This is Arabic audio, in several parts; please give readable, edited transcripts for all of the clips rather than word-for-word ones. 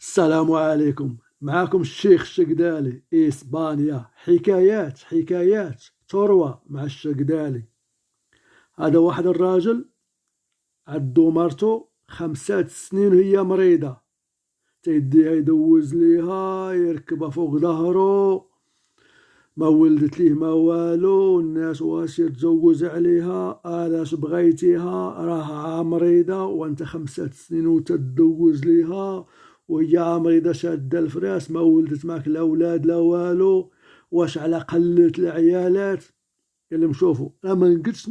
السلام عليكم. معكم الشيخ الشقدالي، إسبانيا. حكايات تروى مع الشقدالي. هذا واحد الراجل عدو مرتو 5 سنين وهي مريضة، تيديها يدوز ليها يركبها فوق ظهرو، ما ولدت ليه ما والو. الناس واش يتزوج عليها؟ الاش بغيتيها؟ راها مريضة وانت 5 سنين وتتدوز ليها وهي مريضة شادة الفراس، ما ولدت معك لا اولاد لا والو. واش على قلت العيالات؟ قال لهم شوفوا، انا ما نقدش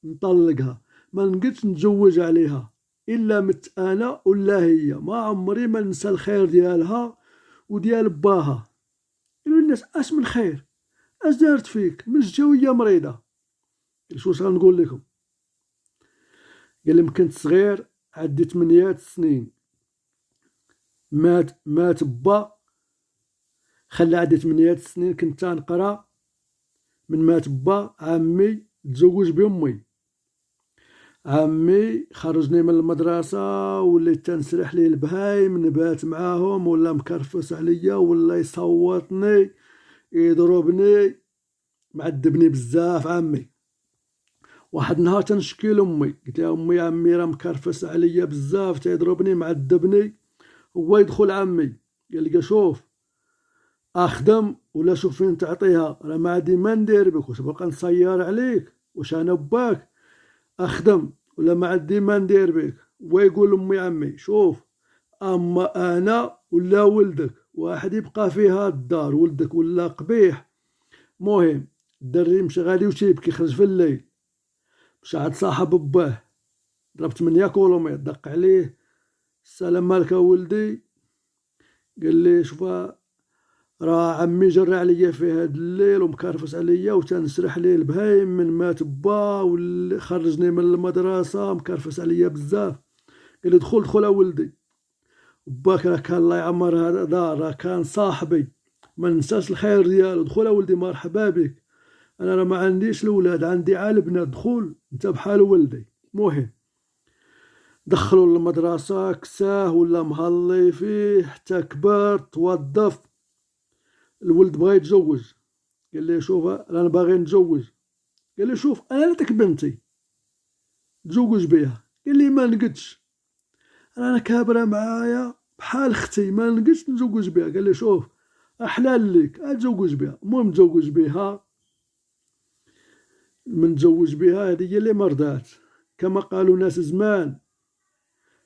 نطلقها، ما نقدش نتزوج عليها الا مت انا ولا هي. ما عمري ما ننسى الخير ديالها وديال باها. قالوا الناس اش من خير؟ اش دارت فيك؟ مش وهي مريضة؟ قال واش غنقول لكم؟ قال لهم كنت صغير، عندي 8 سنين، مات با، خلى عندي 8 سنين كنت تنقرا. من مات با عمي تزوج بأمي. عمي خرجني من المدرسة، وليت تنسرح ليه البهايم، نبات معاهم، ولا مكرفس عليا، ولا يصوتني يضربني، معذبني بزاف عمي. واحد النهار تنشكي لامي، قلت لها امي عمي راه مكرفس عليا بزاف، تيضربني معذبني. هو يدخل عمي قال لي شوف، اخدم ولا شوف فين تعطيها، راه ما عندي ما ندير بك، واش باقا نصير عليك؟ واش انا باك؟ اخدم ولا ما عندي ما ندير بك. ويقول لامي عمي شوف، اما انا ولا ولدك واحد يبقى فيها الدار، ولدك ولا قبيح. مهم الدري مشى غادي وتيبكي، خرج في الليل مشى عند صاحب باه، ضرب 8 كيلومتر، دق عليه: السلام مالك ولدي؟ قال لي شوف، راه عمي جرى عليا في هاد الليل ومكرفس عليا وتنسرح ليه البهايم، من مات با وخرجني من المدرسة، مكرفس عليا بزاف. قال لي دخل ولدي، باك راه كان الله يعمر هذا دار، راه كان صاحبي، ما ننساش الخير ديالو. دخل ولدي، مرحبا بك، انا راه ما عنديش الاولاد، عندي عا البنات، دخل انت بحال ولدي. مهم دخلوا للمدرسة، كساه ولا مهلي فيه حتى كبر توظف. الولد بغا يتزوج، قال لي شوف انا باغي نتزوج. قال لي شوف، انا عطيك بنتي تزوج بها. قال لي ما نقدش، انا كابره معايا بحال اختي، ما نقدش نتزوج بها. قال لي شوف، احلال ليك اتزوج بها. المهم تزوج بها. من تزوج بها هذه هي اللي مرضات. كما قالوا ناس زمان: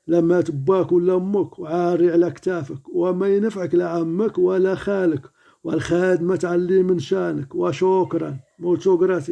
لما تباك ولا امك وعاري على كتافك، وما ينفعك لا عمك ولا خالك، والخادمة تعلي من شانك. وشكرا، موت شكرا.